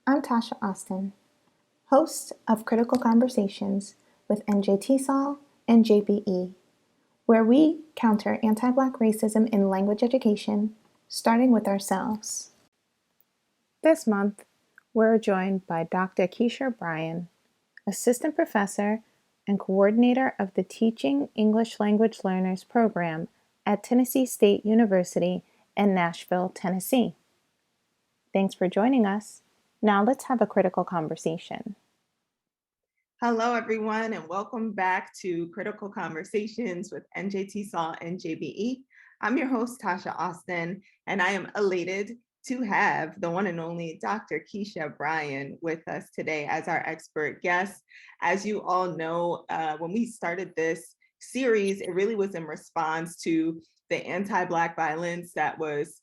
I'm Tasha Austin, host of Critical Conversations with NJTESOL-NJBE, where we counter anti-Black racism in language education, starting with ourselves. This month, we're joined by Dr. Keisha Bryan, Assistant Professor and Coordinator of the Teaching English Language Learners Program at Tennessee State University in Nashville, Tennessee. Thanks for joining us. Now let's have a critical conversation. Hello, everyone, and welcome back to Critical Conversations with NJTESOL-NJBE. I'm your host, Tasha Austin, and I am elated to have the one and only Dr. Keisha Bryan with us today as our expert guest. As you all know, when we started this series, it really was in response to the anti-Black violence that was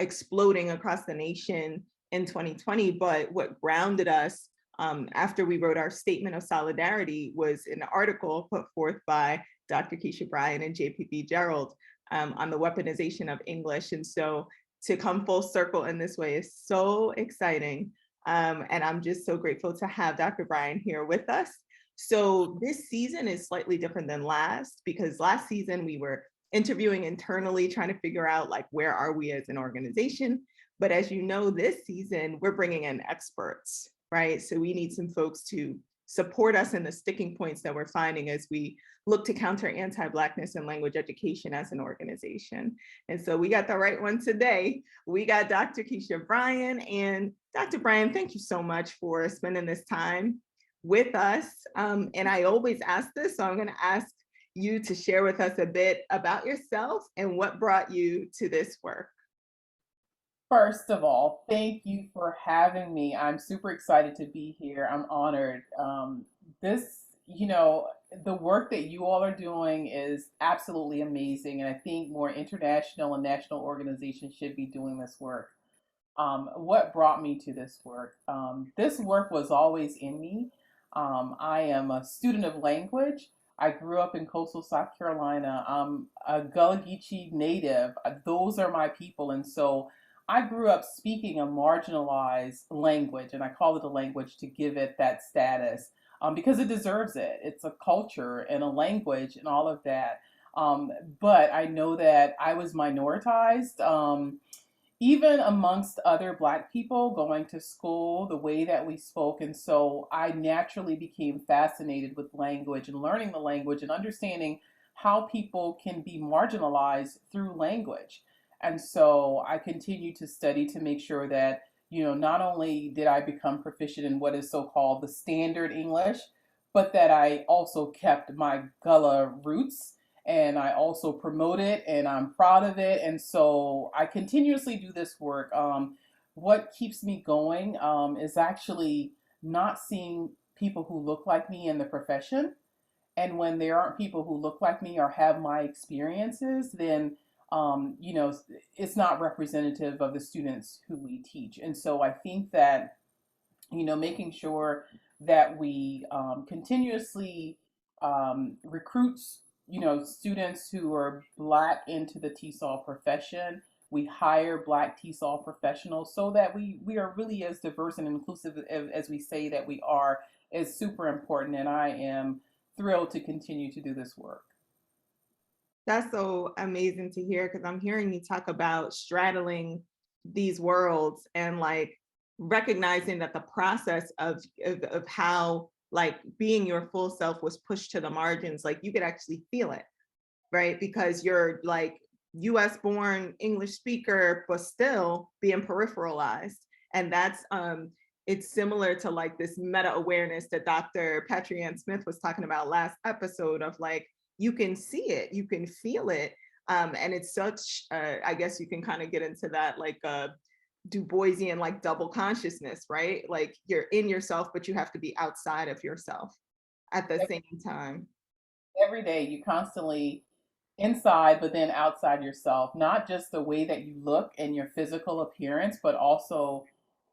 exploding across the nation in 2020. But what grounded us after we wrote our Statement of Solidarity was an article put forth by Dr. Keisha Bryan and JPB Gerald on the weaponization of English. And so to come full circle in this way is so exciting. And I'm just so grateful to have Dr. Bryan here with us. So this season is slightly different than last, because last season we were interviewing internally, trying to figure out like, where are we as an organization? But as you know, this season, we're bringing in experts, right? So we need some folks to support us in the sticking points that we're finding as we look to counter anti-Blackness in language education as an organization. And so we got the right one today. We got Dr. Keisha Bryan. And Dr. Bryan, thank you so much for spending this time with us. And I always ask this, so I'm going to ask you to share with us a bit about yourself and what brought you to this work. First of all, thank you for having me. I'm super excited to be here. I'm honored. This, the work that you all are doing is absolutely amazing. And I think more international and national organizations should be doing this work. What brought me to this work? This work was always in me. I am a student of language. I grew up in coastal South Carolina. I'm a Gullah Geechee native. Those are my people. And so I grew up speaking a marginalized language, and I call it a language to give it that status because it deserves it. It's a culture and a language and all of that. But I know that I was minoritized. Even amongst other Black people going to school, the way that we spoke. And so I naturally became fascinated with language and learning the language and understanding how people can be marginalized through language. And so I continued to study to make sure that, not only did I become proficient in what is so-called the standard English, but that I also kept my Gullah roots and I also promote it and I'm proud of it. And so I continuously do this work. What keeps me going is actually not seeing people who look like me in the profession. And when there aren't people who look like me or have my experiences, then it's not representative of the students who we teach. And so I think that, making sure that we continuously recruit, students who are Black into the TESOL profession. We hire Black TESOL professionals so that we are really as diverse and inclusive as we say that we are is super important. And I am thrilled to continue to do this work. That's so amazing to hear, because I'm hearing you talk about straddling these worlds and like recognizing that the process of how like being your full self was pushed to the margins, like you could actually feel it, right? Because you're like US born English speaker, but still being peripheralized. And that's it's similar to like this meta awareness that Dr. Patrianne Smith was talking about last episode of like, you can see it, you can feel it. And it's such, I guess you can kind of get into that like Du Boisian like double consciousness, right? Like you're in yourself, but you have to be outside of yourself at the same time. Every day you constantly inside but then outside yourself, not just the way that you look and your physical appearance, but also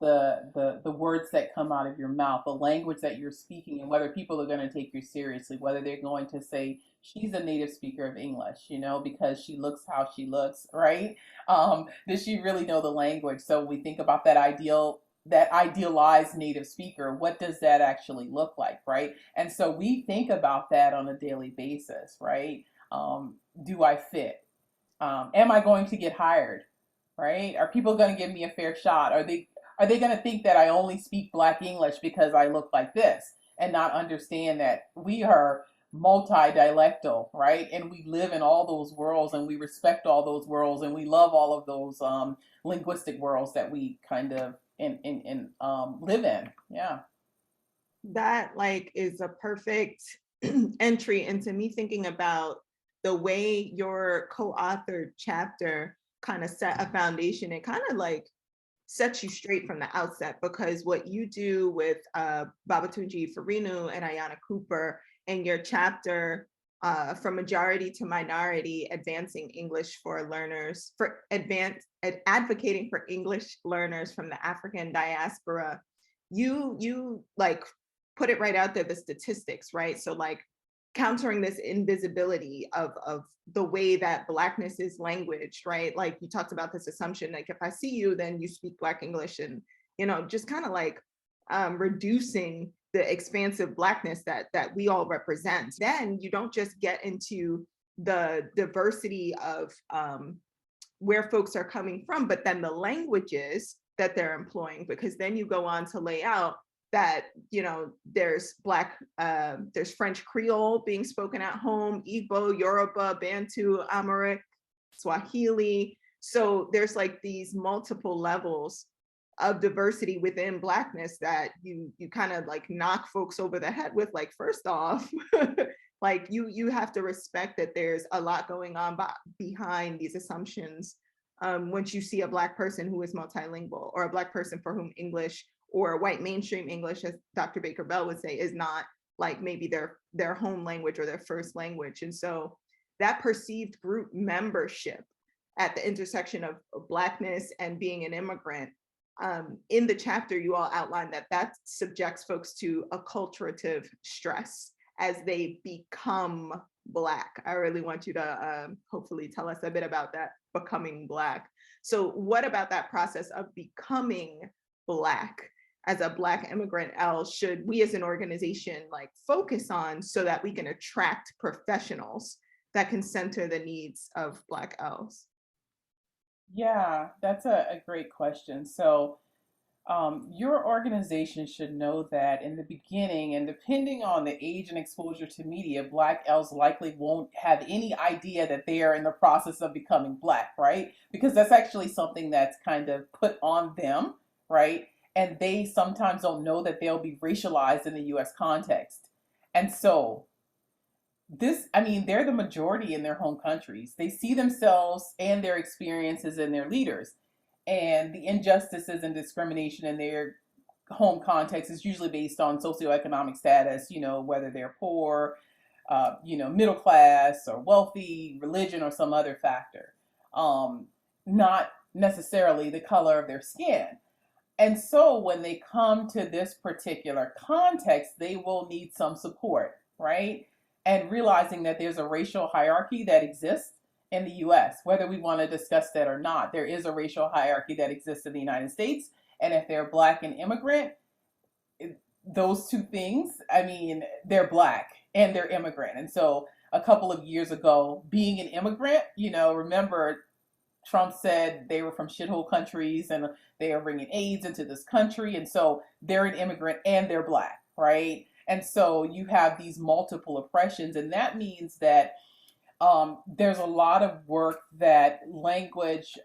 the words that come out of your mouth, the language that you're speaking, and whether people are going to take you seriously, whether they're going to say she's a native speaker of English, because she looks how she looks, right? Does she really know the language? So we think about that ideal that idealized native speaker, what does that actually look like, right? And so we think about that on a daily basis, right? Do I fit? Am I going to get hired? Right? Are people going to give me a fair shot? Are they going to think that I only speak Black English because I look like this and not understand that we are multi-dialectal, right? And we live in all those worlds, and we respect all those worlds, and we love all of those linguistic worlds that we kind of live in. Yeah. That like is a perfect entry into me thinking about the way your co-authored chapter kind of set a foundation and kind of like sets you straight from the outset, because what you do with Babatunji Farinu and Ayana Cooper in your chapter, from majority to minority, advancing English for learners, advocating for English learners from the African diaspora, you like put it right out there, the statistics, right? So like countering this invisibility of the way that Blackness is languaged, right? Like you talked about this assumption, like if I see you, then you speak Black English, and, you know, just kind of like reducing the expansive Blackness that we all represent. Then you don't just get into the diversity of where folks are coming from, but then the languages that they're employing, because then you go on to lay out that, you know, there's French Creole being spoken at home, Igbo, Yoruba, Bantu, Amharic, Swahili. So there's like these multiple levels of diversity within Blackness that you kind of like knock folks over the head with, like, first off, like you have to respect that there's a lot going on behind these assumptions. Once you see a Black person who is multilingual, or a Black person for whom English, or white mainstream English, as Dr. Baker Bell would say, is not like maybe their home language or their first language. And so that perceived group membership at the intersection of Blackness and being an immigrant, in the chapter, you all outline that subjects folks to acculturative stress as they become Black. I really want you to hopefully tell us a bit about that, becoming Black. So what about that process of becoming Black as a Black immigrant L should we as an organization like focus on, so that we can attract professionals that can center the needs of Black Ls? Yeah, that's a great question. So your organization should know that in the beginning, and depending on the age and exposure to media, Black Ls likely won't have any idea that they are in the process of becoming Black, right? Because that's actually something that's kind of put on them, right? And they sometimes don't know that they'll be racialized in the US context. And so they're the majority in their home countries. They see themselves and their experiences in their leaders. And the injustices and discrimination in their home context is usually based on socioeconomic status, whether they're poor, middle class or wealthy, religion, or some other factor, not necessarily the color of their skin. And so when they come to this particular context, they will need some support, right? And realizing that there's a racial hierarchy that exists in the US, whether we want to discuss that or not, there is a racial hierarchy that exists in the United States. And if they're Black and immigrant, those two things, they're Black and they're immigrant. And so a couple of years ago, being an immigrant, remember Trump said they were from shithole countries and they are bringing AIDS into this country. And so they're an immigrant and they're Black, right? And so you have these multiple oppressions. And that means that there's a lot of work that language,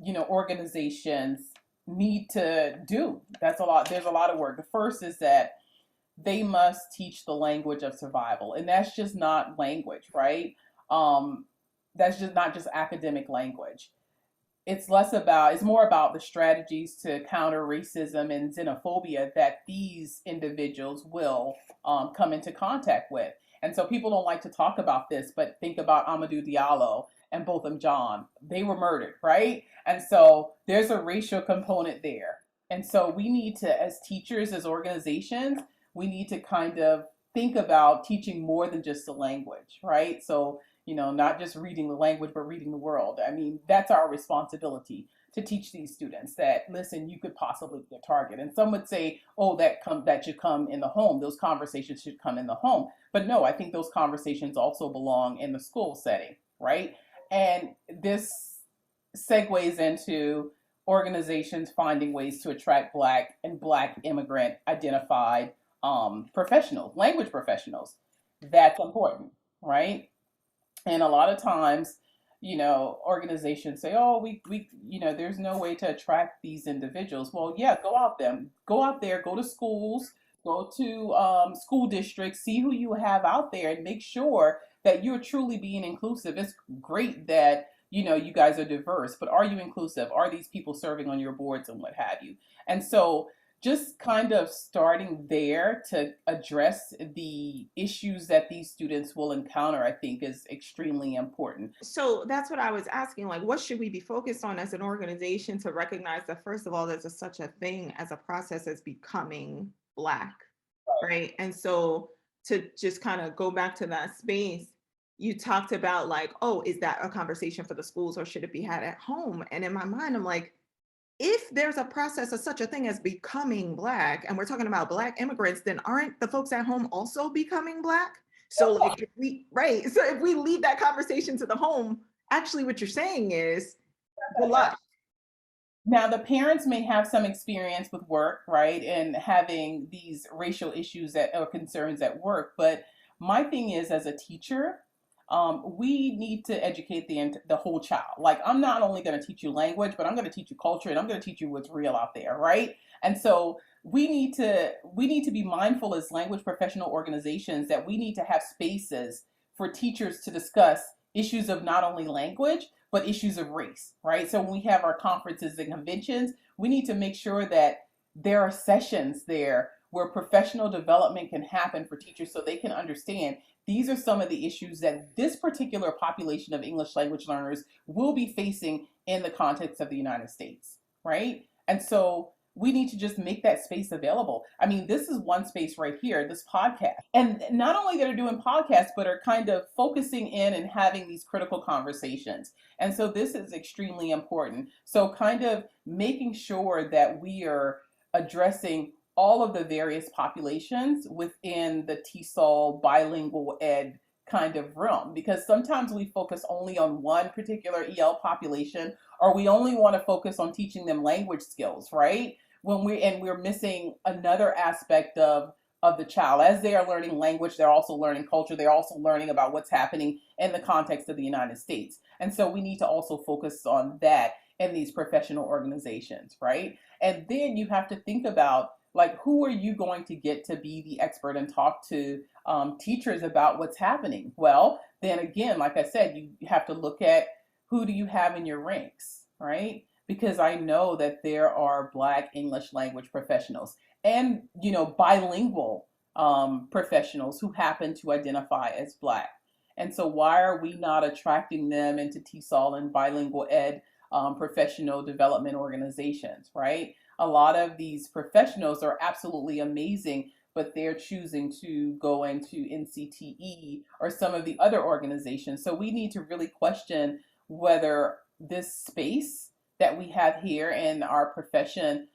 organizations need to do. There's a lot of work. The first is that they must teach the language of survival. And that's just not language, right? That's just not just academic language. It's more about the strategies to counter racism and xenophobia that these individuals will come into contact with. And so people don't like to talk about this, but think about Amadou Diallo and Botham Jean. They were murdered, right? And so there's a racial component there. And so we need to, as teachers, as organizations, we need to kind of think about teaching more than just the language, right? So not just reading the language, but reading the world. I mean, that's our responsibility to teach these students that, listen, you could possibly be a target. And some would say, oh, that should come in the home. Those conversations should come in the home. But no, I think those conversations also belong in the school setting, right? And this segues into organizations finding ways to attract Black and Black immigrant identified professionals, language professionals. That's important, right? And a lot of times, organizations say, oh, there's no way to attract these individuals. Well, yeah, go out there, go to schools, go to school districts, see who you have out there and make sure that you're truly being inclusive. It's great that, you guys are diverse, but are you inclusive? Are these people serving on your boards and what have you? And so just kind of starting there to address the issues that these students will encounter, I think is extremely important. So that's what I was asking, like, what should we be focused on as an organization to recognize that, first of all, there's such a thing as a process as becoming Black, right? And so to just kind of go back to that space, you talked about like, oh, is that a conversation for the schools or should it be had at home? And in my mind, I'm like, if there's a process of such a thing as becoming Black, and we're talking about Black immigrants, then aren't the folks at home also becoming Black? So like, so if we leave that conversation to the home, actually what you're saying is, good luck. Now, the parents may have some experience with work, right, and having these racial issues or concerns at work. But my thing is, as a teacher, we need to educate the whole child. Like, I'm not only going to teach you language, but I'm going to teach you culture, and I'm going to teach you what's real out there, right? And so we need to be mindful as language professional organizations that we need to have spaces for teachers to discuss issues of not only language, but issues of race, right? So when we have our conferences and conventions, we need to make sure that there are sessions there where professional development can happen for teachers so they can understand these are some of the issues that this particular population of English language learners will be facing in the context of the United States, right? And so we need to just make that space available. I mean, this is one space right here, this podcast. And not only that are doing podcasts, but are kind of focusing in and having these critical conversations. And so this is extremely important. So kind of making sure that we are addressing all of the various populations within the TESOL bilingual ed kind of realm, because sometimes we focus only on one particular EL population, or we only want to focus on teaching them language skills, right? We're missing another aspect of the child. As they are learning language, they're also learning culture, they're also learning about what's happening in the context of the United States. And so we need to also focus on that in these professional organizations, right? And then you have to think about, like, who are you going to get to be the expert and talk to teachers about what's happening? Well, then again, like I said, you have to look at who do you have in your ranks, right? Because I know that there are Black English language professionals and, bilingual professionals who happen to identify as Black. And so why are we not attracting them into TESOL and bilingual ed professional development organizations, right? A lot of these professionals are absolutely amazing, but they're choosing to go into NCTE or some of the other organizations. So we need to really question whether this space that we have here in our profession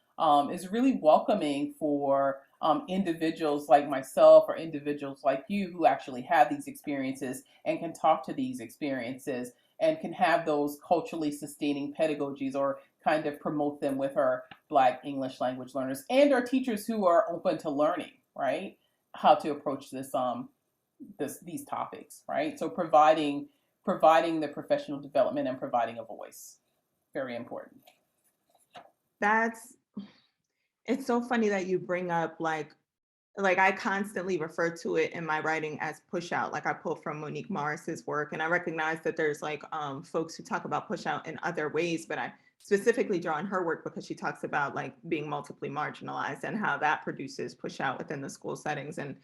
is really welcoming for individuals like myself or individuals like you who actually have these experiences and can talk to these experiences and can have those culturally sustaining pedagogies or kind of promote them with our Black English language learners and our teachers who are open to learning, right? How to approach these topics, right? So providing the professional development and providing a voice, very important. It's so funny that you bring up like I constantly refer to it in my writing as push out. Like I pull from Monique Morris's work, and I recognize that there's like folks who talk about push out in other ways, but I specifically draw on her work because she talks about like being multiply marginalized and how that produces push out within the school settings. And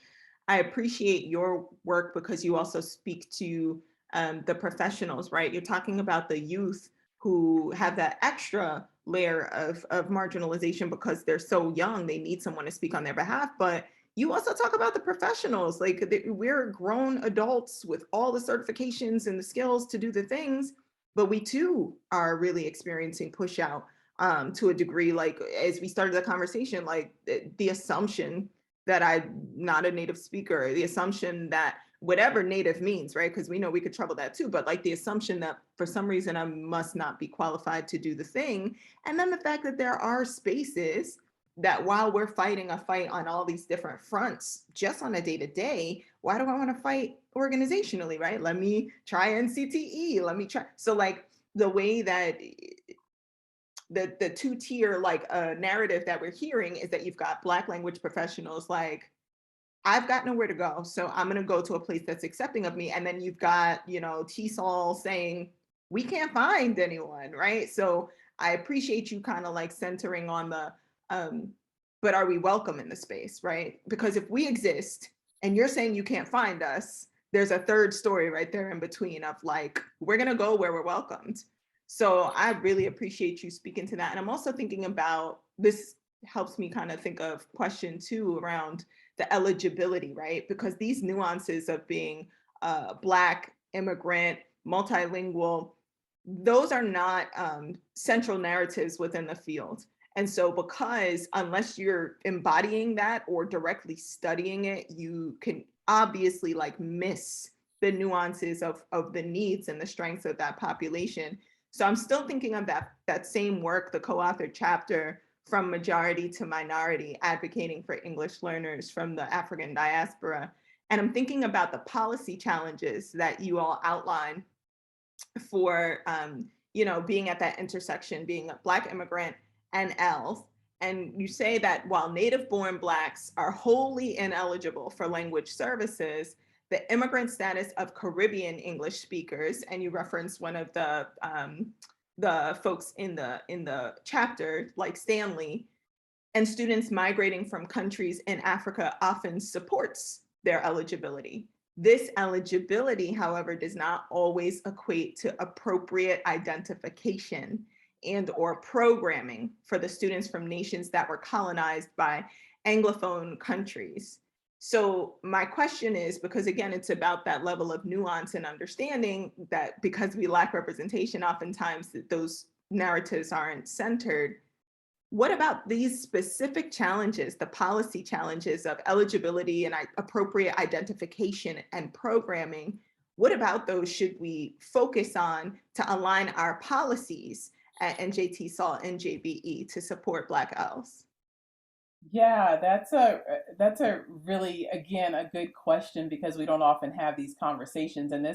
I appreciate your work because you also speak to the professionals, right? You're talking about the youth who have that extra layer of marginalization because they're so young, they need someone to speak on their behalf. But you also talk about the professionals, like we're grown adults with all the certifications and the skills to do the things, but we too are really experiencing push out to a degree. Like as we started the conversation, like the assumption that I'm not a native speaker, the assumption that whatever native means, right? Because we know we could trouble that too, but like the assumption that for some reason I must not be qualified to do the thing. And then the fact that there are spaces that while we're fighting a fight on all these different fronts, just on a day to day, why do I want to fight organizationally, right? Let me try NCTE. Let me try. So like the way that the two-tier like narrative that we're hearing is that you've got Black language professionals like, I've got nowhere to go, so I'm going to go to a place that's accepting of me. And then you've got, TESOL saying, we can't find anyone, right? So I appreciate you kind of like centering on the, but are we welcome in the space, right? Because if we exist and you're saying you can't find us, there's a third story right there in between of like, we're going to go where we're welcomed. So I really appreciate you speaking to that. And I'm also thinking about, this helps me kind of think of question 2 around the eligibility, right? Because these nuances of being Black, immigrant, multilingual, those are not central narratives within the field. And so because unless you're embodying that or directly studying it, you can obviously like miss the nuances of the needs and the strengths of that population. So I'm still thinking of that same work, the co-authored chapter, From Majority to Minority, Advocating for English Learners from the African Diaspora. And I'm thinking about the policy challenges that you all outline for, being at that intersection, being a Black immigrant and ELF. And you say that while native-born Blacks are wholly ineligible for language services, the immigrant status of Caribbean English speakers, and you reference one of the folks in the chapter, like Stanley, and students migrating from countries in Africa often supports their eligibility. This eligibility, however, does not always equate to appropriate identification and or programming for the students from nations that were colonized by Anglophone countries. So my question is, because again, it's about that level of nuance and understanding that because we lack representation, oftentimes those narratives aren't centered. What about these specific challenges, the policy challenges of eligibility and appropriate identification and programming? What about those should we focus on to align our policies at NJTESOL-NJBE to support Black ELFs? Yeah, that's a really, again, a good question because we don't often have these conversations. And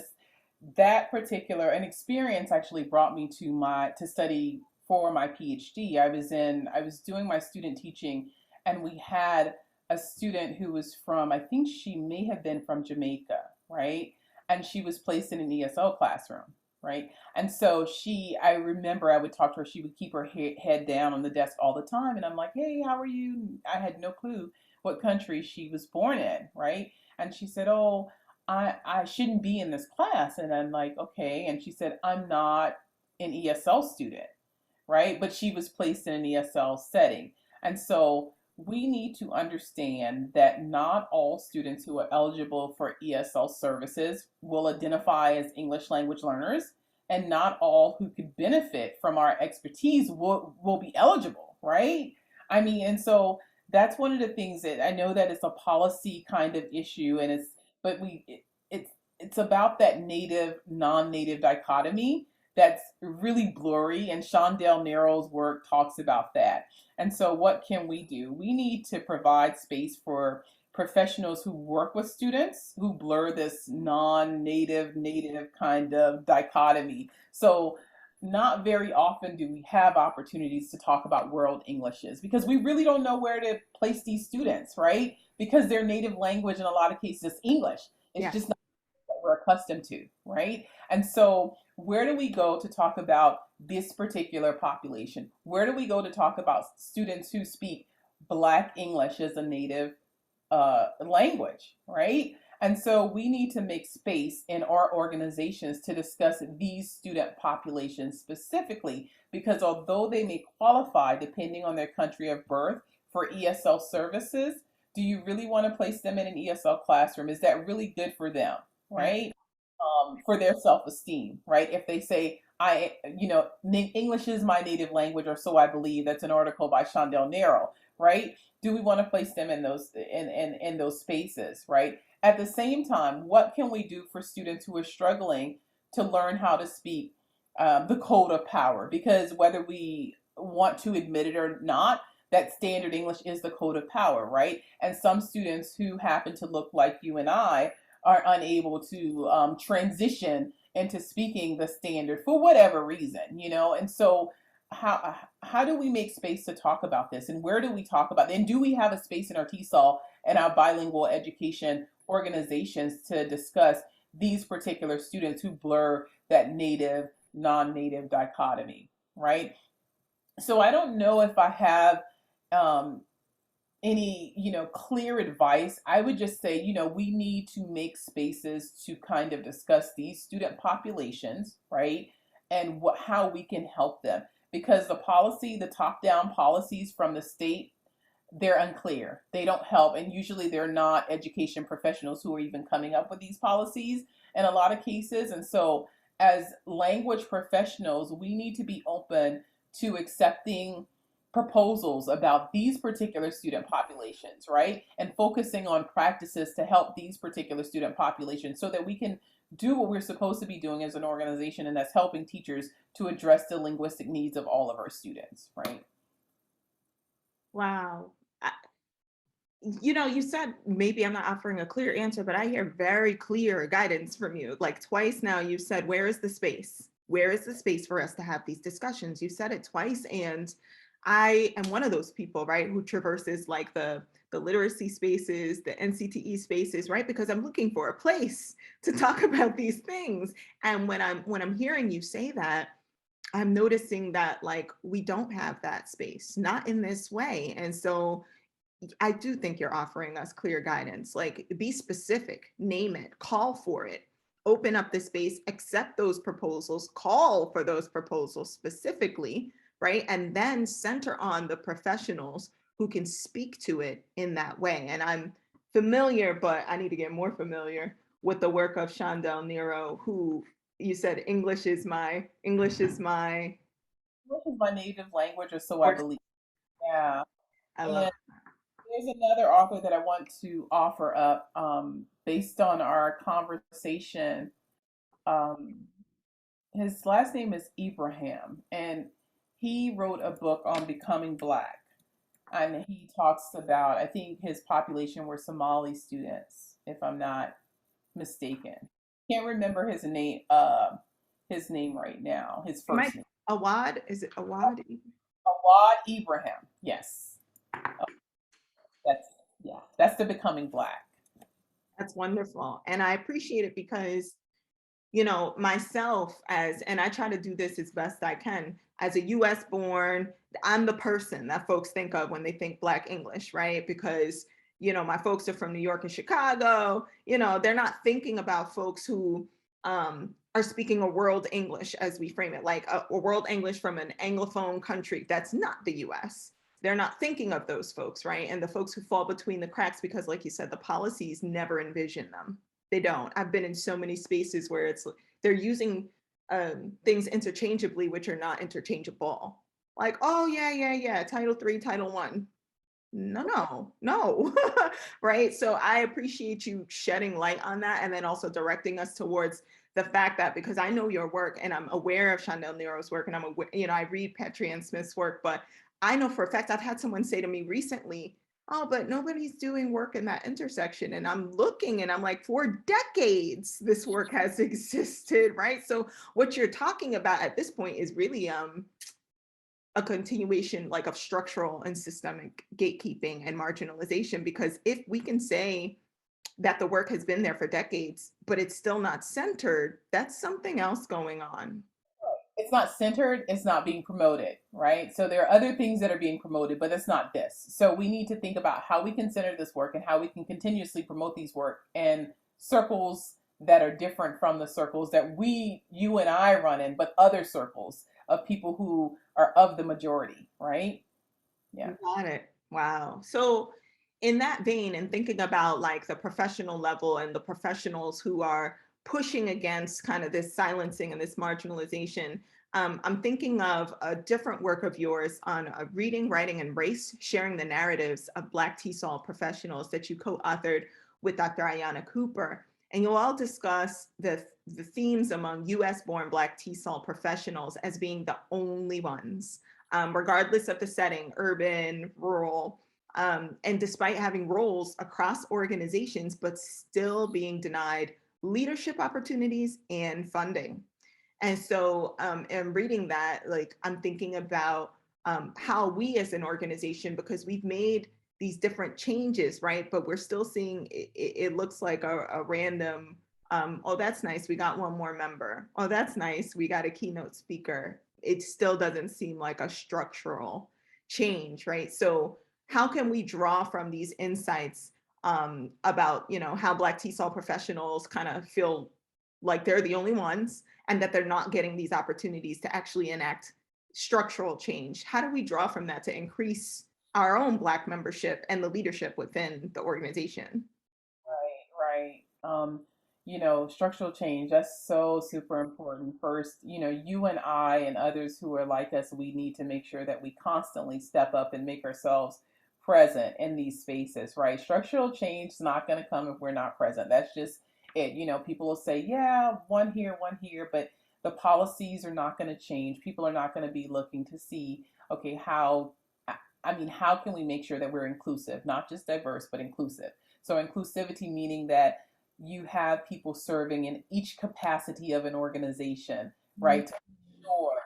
that particular an experience actually brought me to study for my PhD. I was doing my student teaching, and we had a student who was from, I think she may have been from Jamaica, right? And she was placed in an ESL classroom, right? And so I remember I would talk to her, she would keep her head down on the desk all the time. And I'm like, hey, how are you? I had no clue what country she was born in, right? And she said, oh, I shouldn't be in this class. And I'm like, okay. And she said, I'm not an ESL student, right? But she was placed in an ESL setting. And so we need to understand that not all students who are eligible for ESL services will identify as English language learners, and not all who could benefit from our expertise will be eligible, right? I mean, and so that's one of the things that I know that it's a policy kind of issue, and it's about that native non-native dichotomy that's really blurry, and Shondell Narrow's work talks about that. And so what can we do? We need to provide space for professionals who work with students who blur this non-native native kind of dichotomy. So not very often do we have opportunities to talk about world Englishes because we really don't know where to place these students, right? Because their native language in a lot of cases is English. It's just not what we're accustomed to, right? And so where do we go to talk about this particular population? Where do we go to talk about students who speak Black English as a native language, right? And so we need to make space in our organizations to discuss these student populations specifically, because although they may qualify depending on their country of birth for ESL services, Do you really want to place them in an ESL classroom? Is that really good for them, right? For their self-esteem, right? If they say, English is my native language, or so I believe. That's an article by Shondell Nero, right? Do we want to place them in those spaces, right? At the same time, what can we do for students who are struggling to learn how to speak the code of power? Because whether we want to admit it or not, that standard English is the code of power, right? And some students who happen to look like you and I are unable to transition into speaking the standard for whatever reason, and so how do we make space to talk about this, and where do we talk about it? And do we have a space in our TESOL and our bilingual education organizations to discuss these particular students who blur that native non-native dichotomy, right? So I don't know if I have um, any clear advice. I would just say we need to make spaces to kind of discuss these student populations, right? And how we can help them, because the top down policies from the state, they're unclear, they don't help, and usually they're not education professionals who are even coming up with these policies in a lot of cases. And so as language professionals, we need to be open to accepting proposals about these particular student populations, right? And focusing on practices to help these particular student populations so that we can do what we're supposed to be doing as an organization, and that's helping teachers to address the linguistic needs of all of our students, right? Wow. You said maybe I'm not offering a clear answer, but I hear very clear guidance from you. Like twice now, you said, where is the space? Where is the space for us to have these discussions? You said it twice. And I am one of those people, right, who traverses like the literacy spaces, the NCTE spaces, right? Because I'm looking for a place to talk about these things. And when I'm hearing you say that, I'm noticing that like we don't have that space, not in this way. And so I do think you're offering us clear guidance, like be specific, name it, call for it, open up the space, accept those proposals, call for those proposals specifically, right? And then center on the professionals who can speak to it in that way. And I'm familiar, but I need to get more familiar with the work of Shondell Nero, who you said English is my English is my native language, or so I believe. Yeah. I love And there's another author that I want to offer up based on our conversation. Um, his last name is Ibrahim, and he wrote a book on becoming Black. And he talks about, I think his population were Somali students, if I'm not mistaken. Can't remember his name right now, his first name. Awad, is it Awad? Awad Ibrahim, yes. That's that's the becoming Black. That's wonderful. And I appreciate it because, myself and I try to do this as best I can, as a US born, I'm the person that folks think of when they think Black English, right? Because, my folks are from New York and Chicago, they're not thinking about folks who are speaking a world English, as we frame it, like a world English from an Anglophone country that's not the US. They're not thinking of those folks, right? And the folks who fall between the cracks because, like you said, the policies never envision them. They don't. I've been in so many spaces where they're using things interchangeably, which are not interchangeable. Like, oh yeah, Title III, Title I. No, right? So I appreciate you shedding light on that, and then also directing us towards the fact that, because I know your work and I'm aware of Shondell Nero's work, and I'm aware, I read Petrie and Smith's work, but I know for a fact, I've had someone say to me recently, oh, but nobody's doing work in that intersection. And I'm looking and I'm like, for decades, this work has existed, right? So what you're talking about at this point is really a continuation like of structural and systemic gatekeeping and marginalization, because if we can say that the work has been there for decades, but it's still not centered, that's something else going on. It's not centered, it's not being promoted, right? So there are other things that are being promoted, but it's not this. So we need to think about how we can center this work and how we can continuously promote these work in circles that are different from the circles that you and I run in, but other circles of people who are of the majority, right? Yeah. Got it. Wow. So in that vein, and thinking about like the professional level and the professionals who are pushing against kind of this silencing and this marginalization, I'm thinking of a different work of yours on reading, writing, and race, sharing the narratives of Black TESOL professionals that you co-authored with Dr. Ayanna Cooper. And you'll all discuss the themes among US-born Black TESOL professionals as being the only ones, regardless of the setting, urban, rural, and despite having roles across organizations, but still being denied leadership opportunities and funding. And so, in reading that, like, I'm thinking about how we as an organization, because we've made these different changes, right? But we're still seeing it looks like a random, oh, that's nice, we got one more member. Oh, that's nice, we got a keynote speaker. It still doesn't seem like a structural change, right? So how can we draw from these insights about, you know, how Black TESOL professionals kind of feel like they're the only ones and that they're not getting these opportunities to actually enact structural change? How do we draw from that to increase our own Black membership and the leadership within the organization? Right, right. Structural change, that's so super important. First, you and I and others who are like us, we need to make sure that we constantly step up and make ourselves present in these spaces, right? Structural change is not going to come if we're not present. That's just it. People will say, yeah, one here, but the policies are not going to change. People are not going to be looking to see, okay, how can we make sure that we're inclusive, not just diverse, but inclusive? So inclusivity meaning that you have people serving in each capacity of an organization, right? To ensure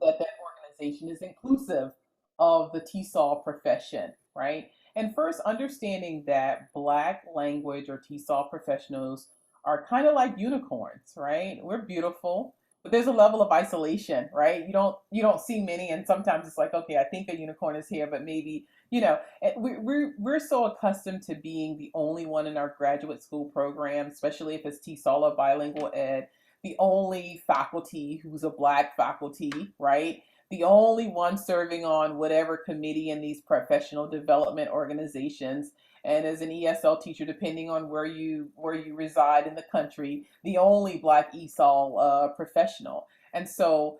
that that organization is inclusive of the TESOL profession, right? And first, understanding that Black language or TESOL professionals are kind of like unicorns, right? We're beautiful, but there's a level of isolation, right? You don't see many, and sometimes it's like, okay, I think a unicorn is here, but maybe we're so accustomed to being the only one in our graduate school program, especially if it's TESOL or bilingual ed, the only faculty who's a Black faculty, right? The only one serving on whatever committee in these professional development organizations. And as an ESL teacher, depending on where you reside in the country, the only Black ESOL professional. And so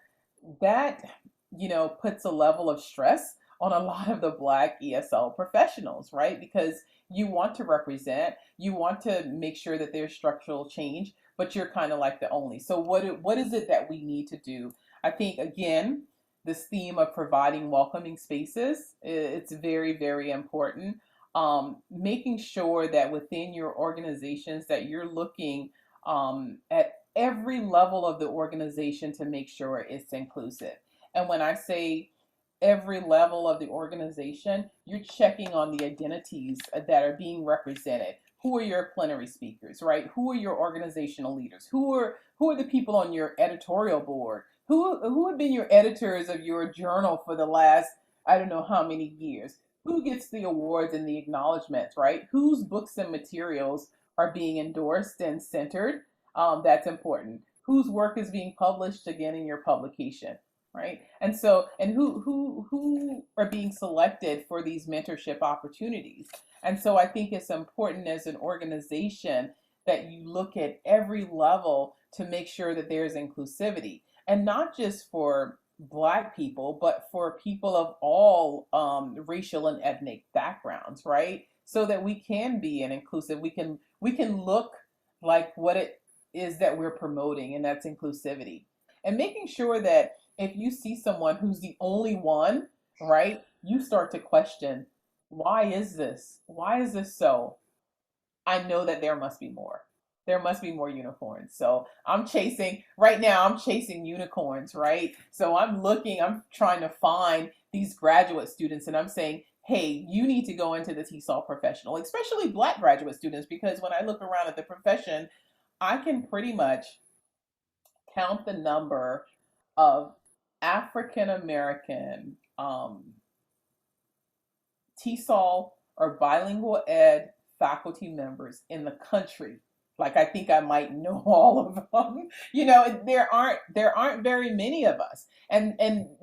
that puts a level of stress on a lot of the Black ESL professionals, right? Because you want to represent, you want to make sure that there's structural change, but you're kind of like the only. So what is it that we need to do? I think, again, this theme of providing welcoming spaces, it's very, very important. Making sure that within your organizations that you're looking at every level of the organization to make sure it's inclusive. And when I say every level of the organization, you're checking on the identities that are being represented. Who are your plenary speakers, right? Who are your organizational leaders? Who are the people on your editorial board? Who have been your editors of your journal for the last, I don't know how many years? Who gets the awards and the acknowledgments, right? Whose books and materials are being endorsed and centered? That's important. Whose work is being published again in your publication, right? And so, and who are being selected for these mentorship opportunities? And so I think it's important as an organization that you look at every level to make sure that there's inclusivity, and not just for Black people, but for people of all racial and ethnic backgrounds, right? So that we can be an inclusive, we can look like what it is that we're promoting, and that's inclusivity. And making sure that if you see someone who's the only one, right, you start to question, why is this? Why is this so? I know that there must be more. There must be more unicorns. So right now, I'm chasing unicorns, right? So I'm trying to find these graduate students, and I'm saying, hey, you need to go into the TESOL professional, especially Black graduate students, because when I look around at the profession, I can pretty much count the number of African American TESOL or bilingual ed faculty members in the country. Like, I think I might know all of them. There aren't very many of us. And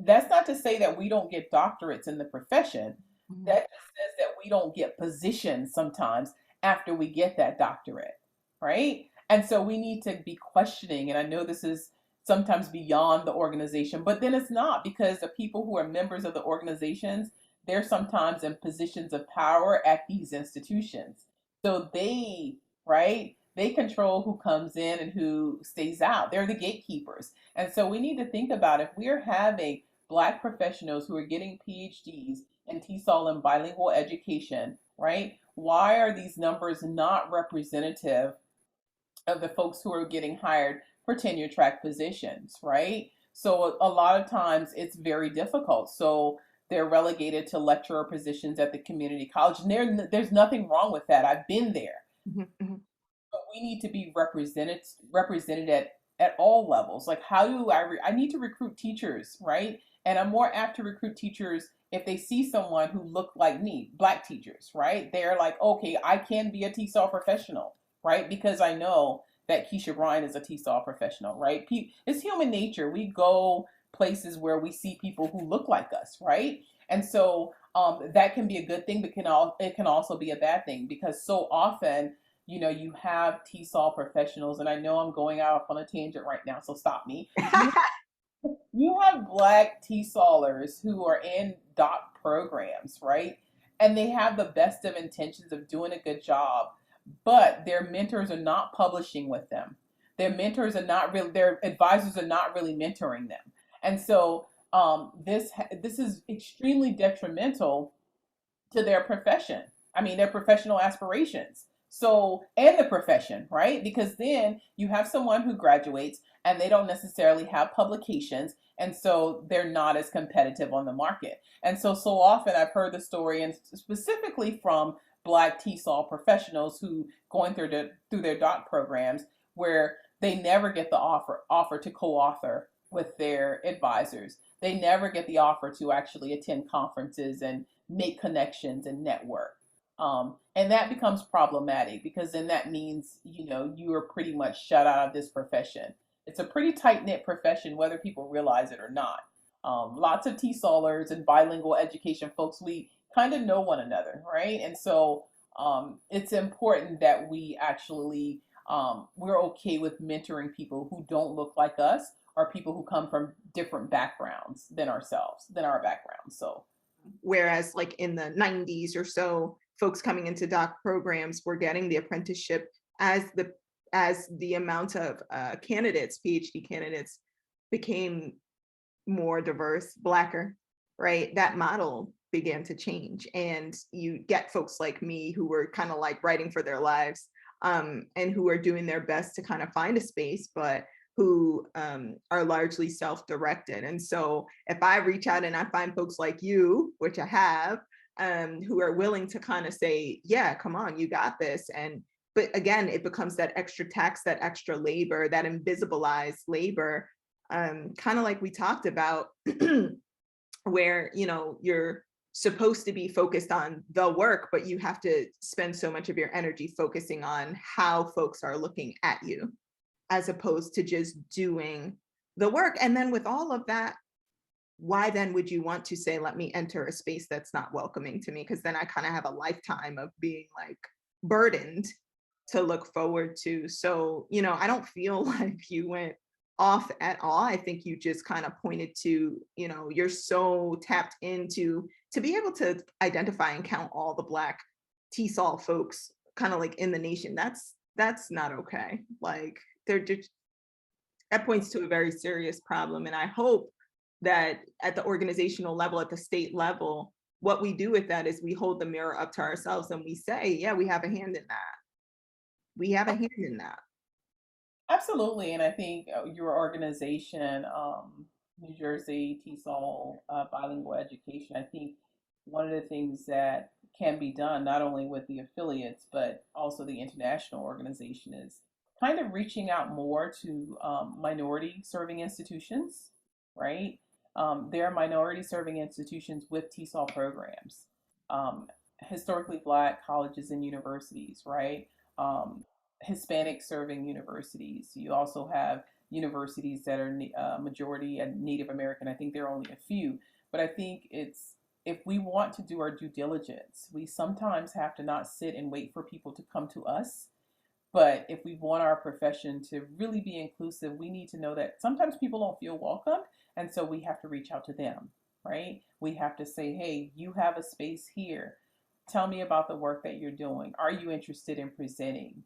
that's not to say that we don't get doctorates in the profession, Mhm. That just says that we don't get positioned sometimes after we get that doctorate, right? And so we need to be questioning. And I know this is sometimes beyond the organization, but then it's not, because the people who are members of the organizations, they're sometimes in positions of power at these institutions. So they, right, they control who comes in and who stays out. They're the gatekeepers. And so we need to think about, if we're having Black professionals who are getting PhDs in TESOL and bilingual education, right? Why are these numbers not representative of the folks who are getting hired for tenure track positions, right? So a lot of times it's very difficult. So they're relegated to lecturer positions at the community college, and there's nothing wrong with that. I've been there. Mhm. Mhm. But we need to be represented at all levels. Like, how do I need to recruit teachers, right? And I'm more apt to recruit teachers if they see someone who looked like me, Black teachers, right? They're like, okay, I can be a TESOL professional, right? Because I know that Keisha Bryan is a TESOL professional, right? It's human nature. We go places where we see people who look like us, right? And so that can be a good thing, but it can also be a bad thing, because so often, you have TESOL professionals, and I know I'm going out on a tangent right now, so stop me. You have Black TESOLers who are in doc programs, right? And they have the best of intentions of doing a good job, but their mentors are not publishing with them. Their advisors are not really mentoring them. And so this is extremely detrimental to their profession. I mean, their professional aspirations. So, and the profession, right? Because then you have someone who graduates and they don't necessarily have publications. And so they're not as competitive on the market. And so often I've heard the story, and specifically from Black TESOL professionals who going through their doc programs, where they never get the offer to co-author with their advisors. They never get the offer to actually attend conferences and make connections and network. And that becomes problematic, because then that means, you are pretty much shut out of this profession. It's a pretty tight knit profession, whether people realize it or not. Lots of TESOLers and bilingual education folks, we kind of know one another, right? And so it's important that we actually, we're okay with mentoring people who don't look like us, or people who come from different backgrounds than our backgrounds. So Whereas like in the 90s or so, folks coming into doc programs were getting the apprenticeship as the amount of candidates, PhD candidates, became more diverse, Blacker, right? That model began to change. And you get folks like me who were kind of like writing for their lives, and who are doing their best to kind of find a space, but who are largely self-directed. And so if I reach out and I find folks like you, which I have, who are willing to kind of say, yeah, come on, you got this. But again, it becomes that extra tax, that extra labor, that invisibilized labor, kind of like we talked about, where, you're supposed to be focused on the work, but you have to spend so much of your energy focusing on how folks are looking at you, as opposed to just doing the work. And then with all of that, why then would you want to say, let me enter a space that's not welcoming to me? Because then I kind of have a lifetime of being like burdened to look forward to. So, I don't feel like you went off at all. I think you just kind of pointed to, you're so tapped into to be able to identify and count all the Black TESOL folks kind of like in the nation. That's not okay. Like, they're just, that points to a very serious problem. And I hope that at the organizational level, at the state level, what we do with that is we hold the mirror up to ourselves and we say, yeah, we have a hand in that. We have a hand in that. absolutely. And I think your organization, New Jersey TESOL Bilingual Education, I think one of the things that can be done, not only with the affiliates, but also the international organization, is kind of reaching out more to minority serving institutions, right? There are minority serving institutions with TESOL programs, um, historically Black colleges and universities, right? Um, Hispanic serving universities. You also have universities that are majority and Native American. I think there are only a few, but I think if we want to do our due diligence, we sometimes have to not sit and wait for people to come to us. But if we want our profession to really be inclusive, we need to know that sometimes people don't feel welcome. And so we have to reach out to them, right? We have to say, hey, you have a space here. Tell me about the work that you're doing. Are you interested in presenting?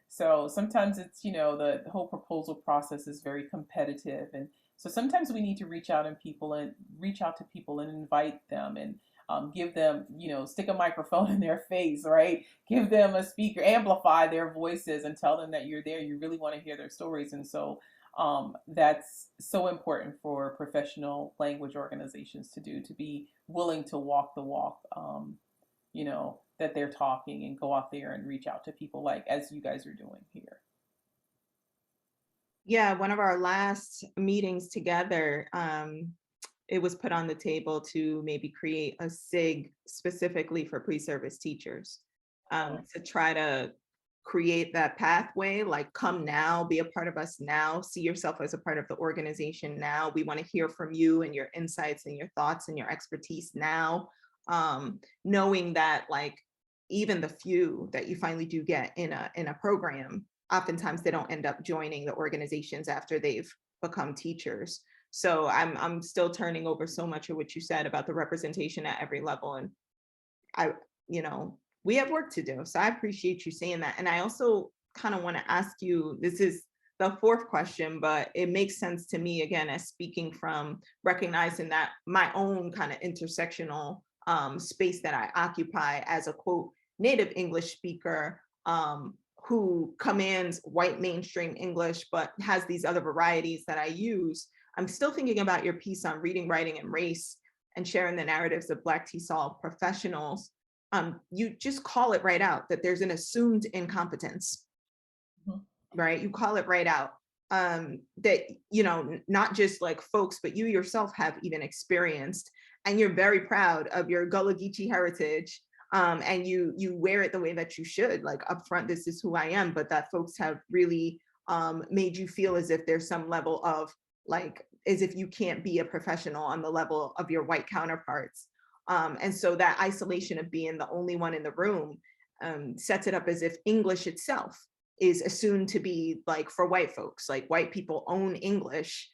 So sometimes it's, the whole proposal process is very competitive. And so sometimes we need to reach out to people and invite them and give them, stick a microphone in their face, right? Give them a speaker, amplify their voices and tell them that you're there. You really want to hear their stories. And so that's so important for professional language organizations to do, to be willing to walk the walk, that they're talking, and go out there and reach out to people like as you guys are doing here. Yeah, one of our last meetings together, it was put on the table to maybe create a SIG specifically for pre-service teachers, to try to create that pathway, like come now, be a part of us now, see yourself as a part of the organization now. We want to hear from you and your insights and your thoughts and your expertise now, knowing that like even the few that you finally do get in a program, oftentimes they don't end up joining the organizations after they've become teachers. So I'm still turning over so much of what you said about the representation at every level. And we have work to do. So I appreciate you saying that. And I also kind of want to ask you, this is the fourth question, but it makes sense to me, again, as speaking from recognizing that my own kind of intersectional space that I occupy as a quote, native English speaker, who commands white mainstream English, but has these other varieties that I use. I'm still thinking about your piece on reading, writing, and race and sharing the narratives of Black TESOL professionals. You just call it right out that there's an assumed incompetence, right? You call it right out, that, not just like folks, but you yourself have even experienced, and you're very proud of your Gullah Geechee heritage. And you wear it the way that you should, like upfront, this is who I am, but that folks have really made you feel as if there's some level of like, as if you can't be a professional on the level of your white counterparts. And so that isolation of being the only one in the room sets it up as if English itself is assumed to be like for white folks, like white people own English,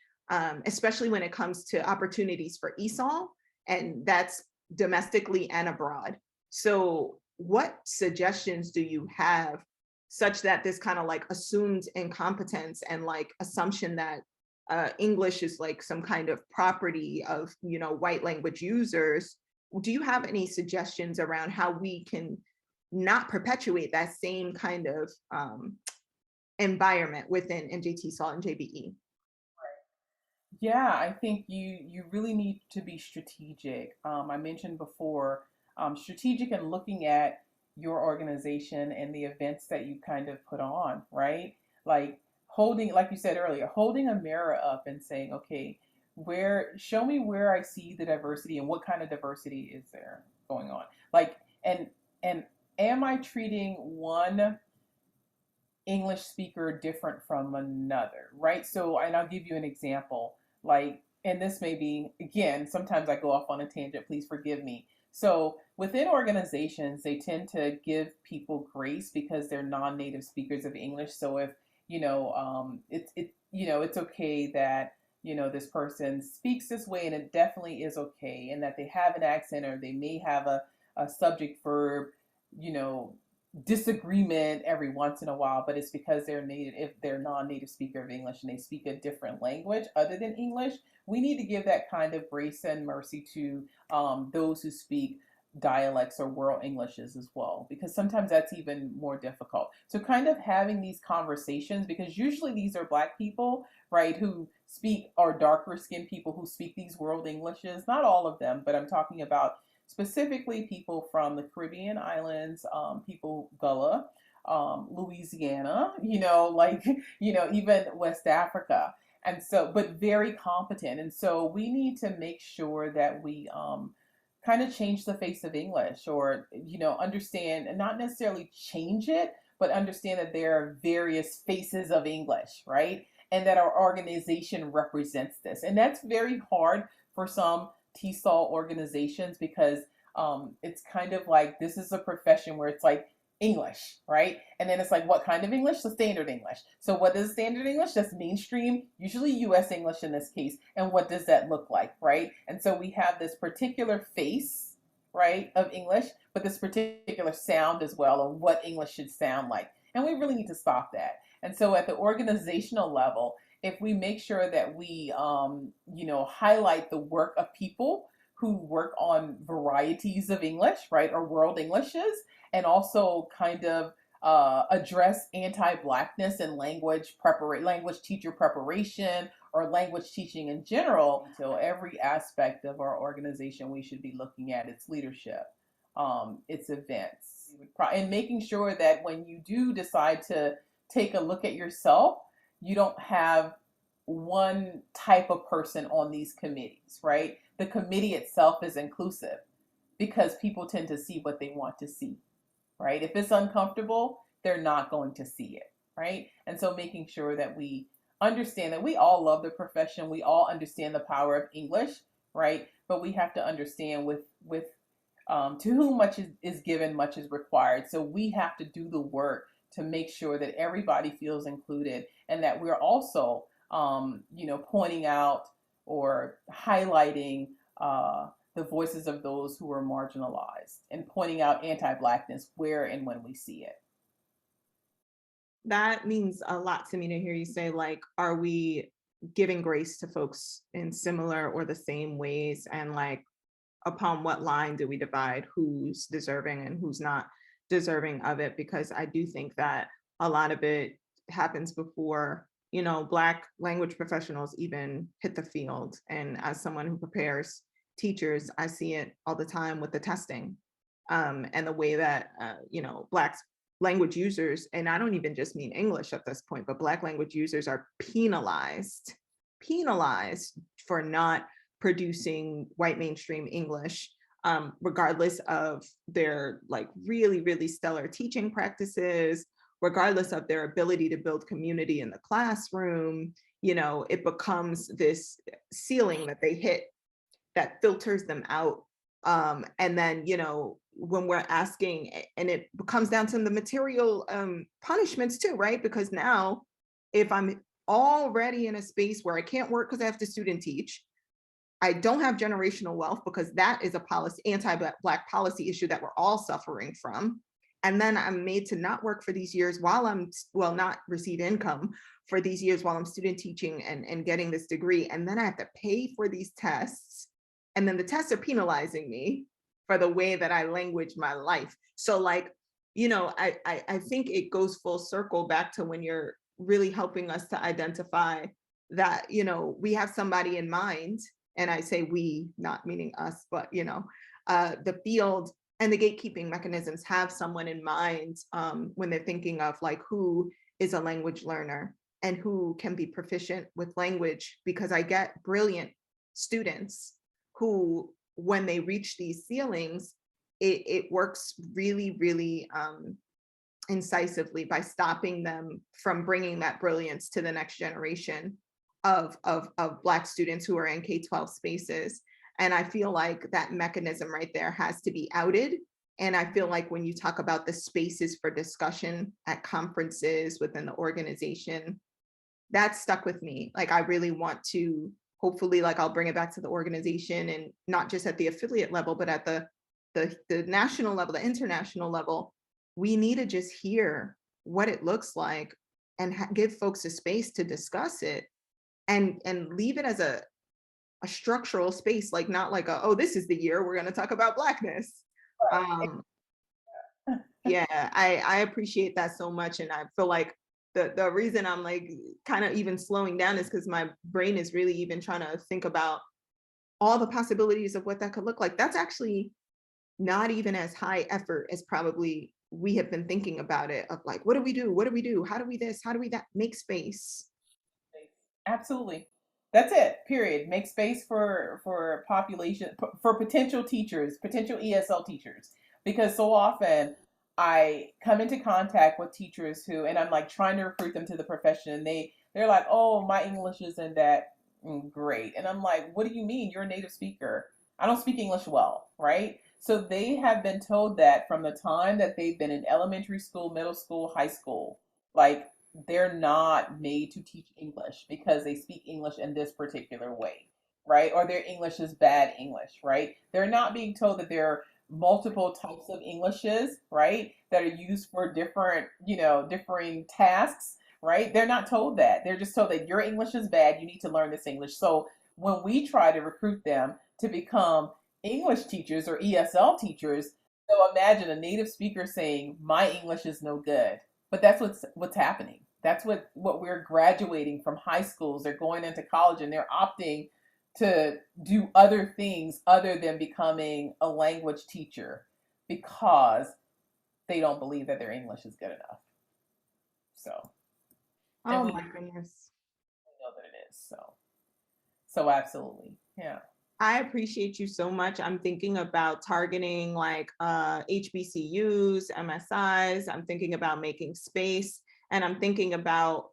especially when it comes to opportunities for ESOL, and that's domestically and abroad. So what suggestions do you have such that this kind of like assumed incompetence and like assumption that English is like some kind of property of, white language users? Do you have any suggestions around how we can not perpetuate that same kind of environment within NJTESOL-NJBE? Yeah, I think you really need to be strategic. I mentioned before, strategic in looking at your organization and the events that you kind of put on, right? Like like you said earlier, holding a mirror up and saying, okay, show me where I see the diversity and what kind of diversity is there going on? Like, and am I treating one English speaker different from another, right? So, and I'll give you an example, like, and this may be, again, sometimes I go off on a tangent, please forgive me. So within organizations, they tend to give people grace because they're non-native speakers of English. So if, it's okay that, this person speaks this way, and it definitely is okay, and that they have an accent, or they may have a subject verb, disagreement every once in a while, but it's because they're native, if they're non-native speaker of English and they speak a different language other than English. We need to give that kind of grace and mercy to those who speak dialects or world Englishes as well, because sometimes that's even more difficult. So kind of having these conversations, because usually these are Black people, right, who speak, or darker skinned people who speak these world Englishes, not all of them, but I'm talking about specifically people from the Caribbean islands, people Gullah, Louisiana, even West Africa. And so, but very competent. And so we need to make sure that we kind of change the face of English, or, understand, and not necessarily change it, but understand that there are various faces of English, right? And that our organization represents this. And that's very hard for some TESOL organizations because it's kind of like this is a profession where it's like English, right? And then it's like, what kind of English? The standard English. So what is standard English? That's mainstream, usually US English in this case. And what does that look like, right? And so we have this particular face, right, of English, but this particular sound as well, of what English should sound like. And we really need to stop that. And so at the organizational level, if we make sure that we, highlight the work of people who work on varieties of English, right, or world Englishes, and also kind of address anti-Blackness and language teacher preparation or language teaching in general. So every aspect of our organization, we should be looking at its leadership, its events, and making sure that when you do decide to take a look at yourself, you don't have one type of person on these committees, right? The committee itself is inclusive because people tend to see what they want to see, right? If it's uncomfortable, they're not going to see it, right? And so making sure that we understand that we all love the profession, we all understand the power of English, right? But we have to understand with to whom much is given, much is required. So we have to do the work to make sure that everybody feels included and that we're also, pointing out or highlighting the voices of those who are marginalized and pointing out anti-Blackness where and when we see it. That means a lot to me to hear you say, like, are we giving grace to folks in similar or the same ways? And like, upon what line do we divide who's deserving and who's not deserving of it? Because I do think that a lot of it happens before, Black language professionals even hit the field. And as someone who prepares teachers, I see it all the time with the testing and the way that, Black language users, and I don't even just mean English at this point, but Black language users are penalized for not producing white mainstream English, regardless of their like really, really stellar teaching practices, regardless of their ability to build community in the classroom. It becomes this ceiling that they hit that filters them out. And then, when we're asking, and it comes down to the material punishments too, right? Because now if I'm already in a space where I can't work because I have to student teach, I don't have generational wealth because that is a policy, anti-Black policy issue that we're all suffering from. And then I'm made to not work for these years while not receive income for these years while I'm student teaching and getting this degree. And then I have to pay for these tests. And then the tests are penalizing me for the way that I language my life. So like, I think it goes full circle back to when you're really helping us to identify that, we have somebody in mind. And I say we, not meaning us, but, the field and the gatekeeping mechanisms have someone in mind when they're thinking of like who is a language learner and who can be proficient with language, because I get brilliant students who, when they reach these ceilings, it works really, really incisively by stopping them from bringing that brilliance to the next generation of Black students who are in K-12 spaces. And I feel like that mechanism right there has to be outed. And I feel like when you talk about the spaces for discussion at conferences within the organization, that stuck with me. Like, I really want to, hopefully, like, I'll bring it back to the organization, and not just at the affiliate level, but at the national level, the international level. We need to just hear what it looks like and give folks a space to discuss it and leave it as a structural space, like not like this is the year we're going to talk about Blackness. Yeah, I appreciate that so much. And I feel like the reason I'm like kind of even slowing down is because my brain is really even trying to think about all the possibilities of what that could look like. That's actually not even as high effort as probably we have been thinking about it, of like, what do we do? What do we do? How do we this? How do we that? Make space. Absolutely. That's it, period. Make space for population, for potential teachers, potential ESL teachers. Because so often I come into contact with teachers who, and I'm like trying to recruit them to the profession, and they're like, oh, my English isn't that great. And I'm like, what do you mean? You're a native speaker. I don't speak English well, right? So they have been told that from the time that they've been in elementary school, middle school, high school, like they're not made to teach English because they speak English in this particular way, right? Or their English is bad English, right? They're not being told that there are multiple types of Englishes, right? That are used for different, differing tasks, right? They're not told that. They're just told that your English is bad. You need to learn this English. So when we try to recruit them to become English teachers or ESL teachers, so imagine a native speaker saying, "My English is no good." But that's what's happening. That's what we're graduating from high schools. They're going into college and they're opting to do other things other than becoming a language teacher because they don't believe that their English is good enough. So, and Oh we my goodness. know that it is. So absolutely. Yeah. I appreciate you so much. I'm thinking about targeting like HBCUs, MSIs. I'm thinking about making space, and I'm thinking about,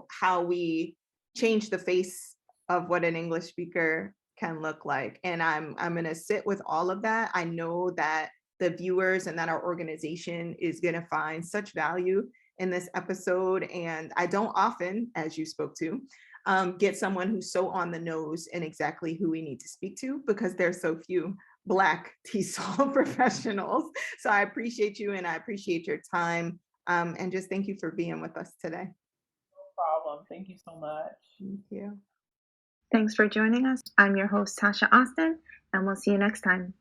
how we change the face of what an English speaker can look like. And I'm going to sit with all of that. I know that the viewers and that our organization is going to find such value in this episode. And I don't often, as you spoke to, get someone who's so on the nose and exactly who we need to speak to, because there's so few Black TESOL professionals. So I appreciate you and I appreciate your time. And just thank you for being with us today. No problem. Thank you so much. Thank you. Thanks for joining us. I'm your host, Tasha Austin, and we'll see you next time.